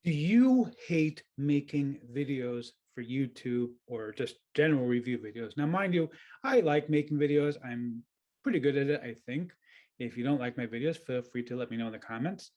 Do you hate making videos for YouTube or just general review videos? Now, mind you, I like making videos. I'm pretty good at it, I think. If you don't like my videos, feel free to let me know in the comments.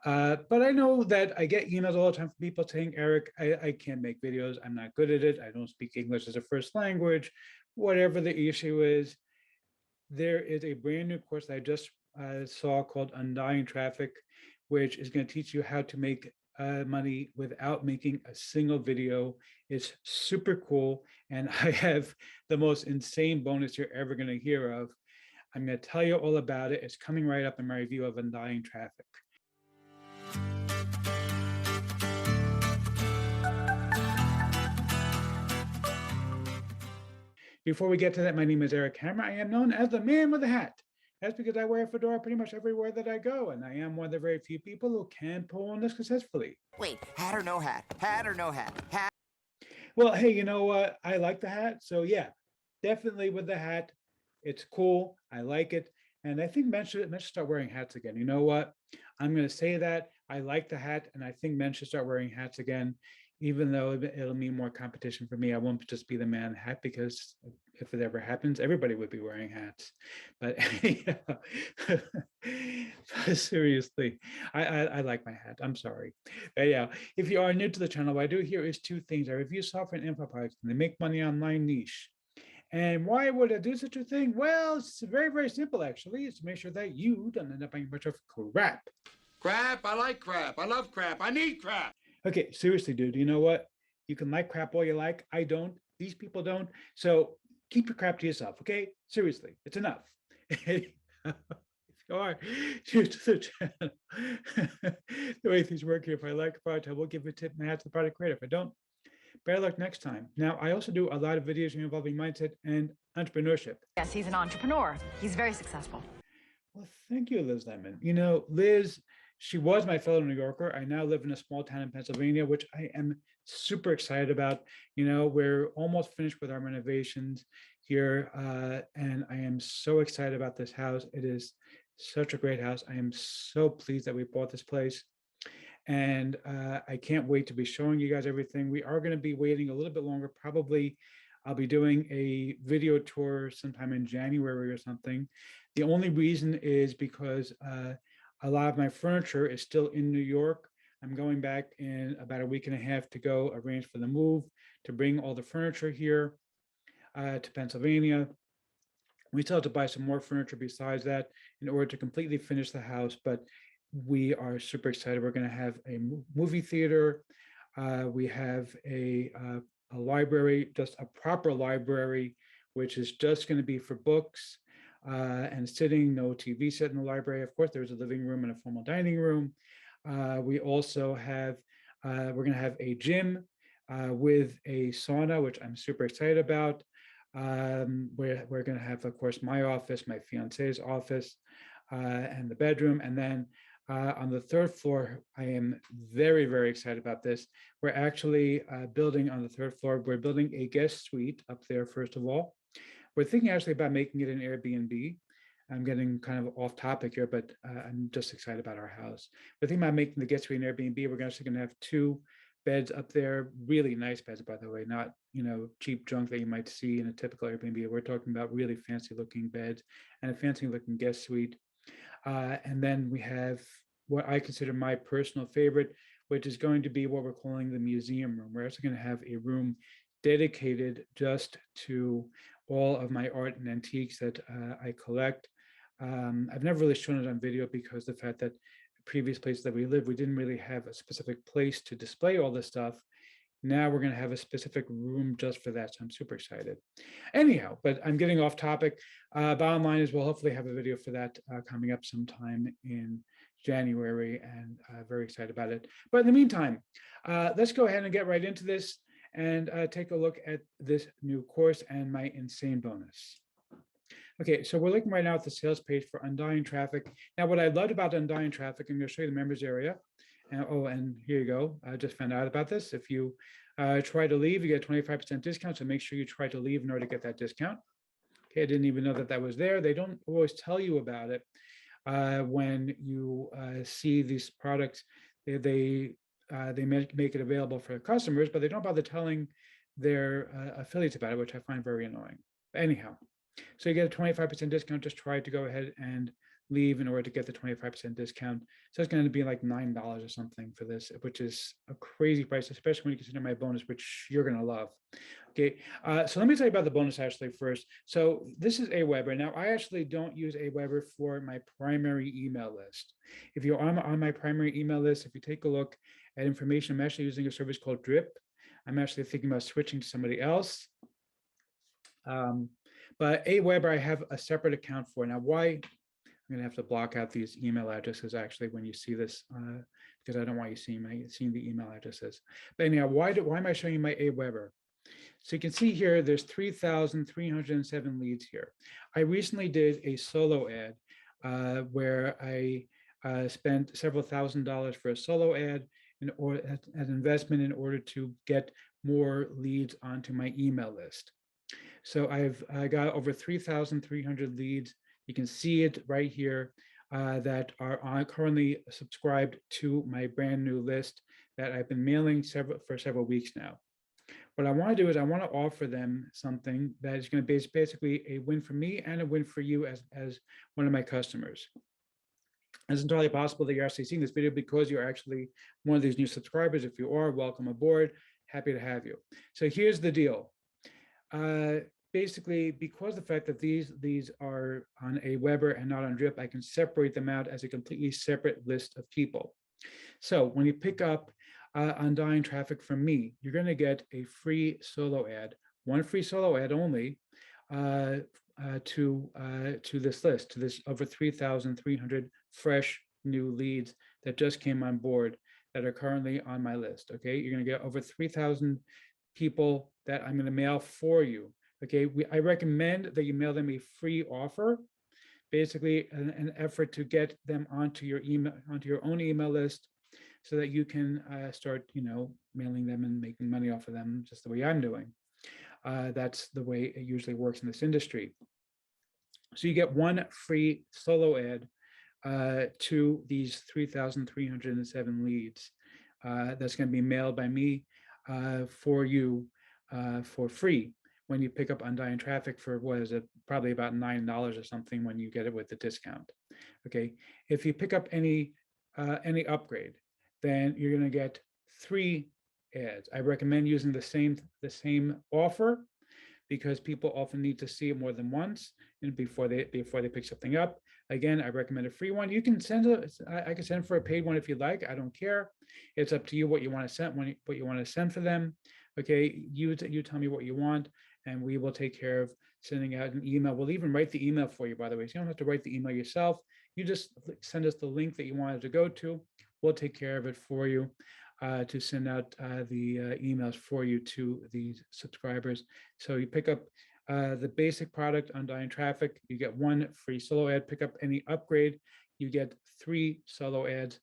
But I know that I get emails all the time from people saying, Eric, I can't make videos. I'm not good at it. I don't speak English as a first language. Whatever the issue is, there is a brand new course that I just saw called Undying Traffic, which is going to teach you how to make money without making a single video. It's super cool. And I have the most insane bonus you're ever going to hear of. I'm going to tell you all about it. It's coming right up in my review of Undying Traffic. Before we get to that, my name is Eric Hammer. I am known as the man with the hat. That's because I wear a fedora pretty much everywhere that I go, and I am one of the very few people who can pull on this successfully. Wait, hat or no hat? Hat or no hat? Hat. Well, hey, you know what? I like the hat. So yeah, definitely with the hat. It's cool. I like it. And I think men should start wearing hats again. You know what? I'm going to say that. I like the hat, and I think men should start wearing hats again, even though it'll mean more competition for me. I won't just be the man in the hat because if it ever happens, everybody would be wearing hats. But seriously, I like my hat. I'm sorry. But yeah, if you are new to the channel, what I do here is two things. I review software and info products, and they make money online niche. And why would I do such a thing? Well, it's very, very simple, actually. It's to make sure that you don't end up buying a bunch of crap. Crap, I like crap. I love crap. I need crap. Okay, seriously, dude, you know what? You can like crap all you like. I don't. These people don't. So keep your crap to yourself, okay? Seriously, it's enough. If you are new to the channel, the way things work here, if I like a product, I will give a tip and add to the product creator. If I don't, better luck next time. Now, I also do a lot of videos involving mindset and entrepreneurship. Yes, he's an entrepreneur. He's very successful. Well, thank you, Liz Lemon. You know, Liz, she was my fellow New Yorker. I now live in a small town in Pennsylvania, which I am super excited about. You know, we're almost finished with our renovations here, and I am so excited about this house. It is such a great house. I am so pleased that we bought this place. And I can't wait to be showing you guys everything. We are going to be waiting a little bit longer. Probably I'll be doing a video tour sometime in January or something. The only reason is because a lot of my furniture is still in New York. I'm going back in about a week and a half to go arrange for the move, to bring all the furniture here to Pennsylvania. We still have to buy some more furniture besides that in order to completely finish the house, but we are super excited. We're going to have a movie theater. We have a library, just a proper library, which is just going to be for books and sitting, no TV set in the library. Of course, there's a living room and a formal dining room. We also have, we're going to have a gym with a sauna, which I'm super excited about. We're going to have, of course, my office, my fiance's office, and the bedroom. And then on the third floor, I am very, very excited about this. We're actually building on the third floor. We're building a guest suite up there, first of all. We're thinking actually about making it an Airbnb. I'm getting kind of off topic here, but I'm just excited about our house. We're thinking about making the guest suite an Airbnb. We're actually going to have two beds up there, really nice beds, by the way, not, you know, cheap junk that you might see in a typical Airbnb. We're talking about really fancy looking beds and a fancy looking guest suite. And then we have what I consider my personal favorite, which is going to be what we're calling the museum room. We're actually going to have a room dedicated just to all of my art and antiques that I collect. I've never really shown it on video because the fact that previous places that we lived, we didn't really have a specific place to display all this stuff. Now we're going to have a specific room just for that. So I'm super excited. Anyhow, but I'm getting off topic. Bottom line is we'll hopefully have a video for that coming up sometime in January, and very excited about it. But in the meantime, let's go ahead and get right into this and take a look at this new course and my insane bonus. Okay, so we're looking right now at the sales page for Undying Traffic. Now, what I loved about Undying Traffic, I'm going to show you the members area. And here you go. I just found out about this. If you try to leave, you get a 25% discount. So make sure you try to leave in order to get that discount. Okay, I didn't even know that that was there. They don't always tell you about it when you see these products. They they make it available for their customers, but they don't bother telling their affiliates about it, which I find very annoying. But anyhow, so you get a 25% discount. Just try to go ahead and leave in order to get the 25% discount. So it's going to be like $9 or something for this, which is a crazy price, especially when you consider my bonus, which you're going to love. Okay, so let me tell you about the bonus actually first. So this is Aweber. Now, I actually don't use Aweber for my primary email list. If you're on my primary email list, if you take a look at information, I'm actually using a service called Drip. I'm actually thinking about switching to somebody else. But Aweber, I have a separate account for. Now, why? I'm going to have to block out these email addresses actually when you see this, because I don't want you seeing the email addresses. But anyhow, why am I showing you my Aweber? So you can see here, there's 3,307 leads here. I recently did a solo ad where I spent several $1,000s for a solo ad as an investment in order to get more leads onto my email list. So I got over 3,300 leads. You can see it right here that are currently subscribed to my brand new list that I've been mailing for several weeks now. What I want to do is I want to offer them something that is going to be basically a win for me and a win for you as one of my customers. It's entirely possible that you're actually seeing this video because you're actually one of these new subscribers. If you are, welcome aboard. Happy to have you. So here's the deal. Basically, because the fact that these are on Aweber and not on Drip, I can separate them out as a completely separate list of people. So when you pick up Undying traffic from me, you're going to get a free solo ad, one free solo ad only to this list, to this over 3,300 fresh new leads that just came on board that are currently on my list. Okay, you're going to get over 3,000 people that I'm going to mail for you. Okay, I recommend that you mail them a free offer, basically an effort to get them onto your own email list, so that you can start, mailing them and making money off of them, just the way I'm doing. That's the way it usually works in this industry. So you get one free solo ad to these 3,307 leads. That's going to be mailed by me for you for free when you pick up Undying traffic for, what is it, probably about $9 or something when you get it with the discount. Okay, if you pick up any upgrade, then you're going to get 3 ads. I recommend using the same offer because people often need to see it more than once and before they pick something up. Again, I recommend a free one. You can I can send for a paid one if you like. I don't care. It's up to you what you want to send, what you want to send for them. Okay, you tell me what you want, and we will take care of sending out an email. We'll even write the email for you, by the way. So you don't have to write the email yourself. You just send us the link that you wanted to go to. We'll take care of it for you to send out the emails for you to these subscribers. So you pick up the basic product, Undying traffic, you get 1 free solo ad. Pick up any upgrade, you get 3 solo ads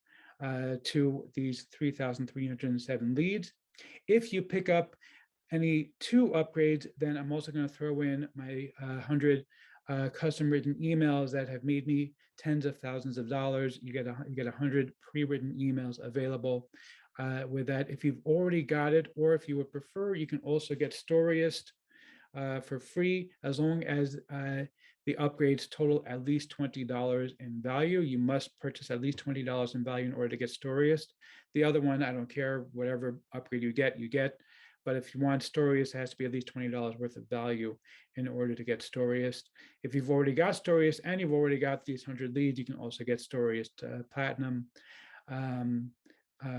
to these 3,307 leads. If you pick up any 2 upgrades, then I'm also going to throw in my 100 custom written emails that have made me tens of thousands of dollars. You get 100 pre-written emails available with that. If you've already got it, or if you would prefer, you can also get Storyist for free, as long as the upgrades total at least $20 in value. You must purchase at least $20 in value in order to get Storyist. The other one, I don't care, whatever upgrade you get, you get. But if you want Storyist, it has to be at least $20 worth of value in order to get Storyist. If you've already got Storyist and you've already got these 100 leads, you can also get Storyist Platinum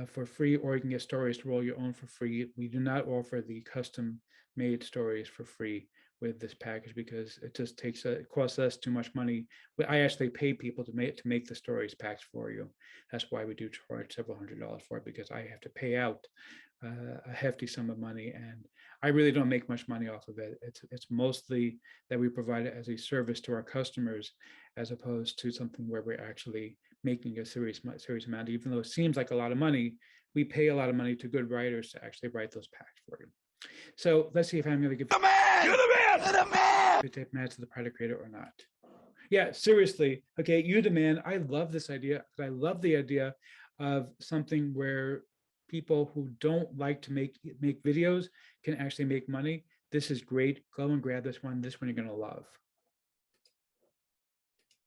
for free, or you can get Storyist Roll Your Own for free. We do not offer the custom-made stories for free with this package because it just it costs us too much money. I actually pay people to make the stories packs for you. That's why we do charge several $100s for it, because I have to pay out a hefty sum of money, and I really don't make much money off of it. It's mostly that we provide it as a service to our customers, as opposed to something where we're actually making a serious amount. Even though it seems like a lot of money, we pay a lot of money to good writers to actually write those packs for you. So let's see if I'm going to give The man! You're the man! You're the man! tape match to the product creator or not. Yeah, seriously. Okay, you demand. I love this idea. I love the idea of something where people who don't like to make videos can actually make money. This is great. Go and grab this one. This one you're gonna love.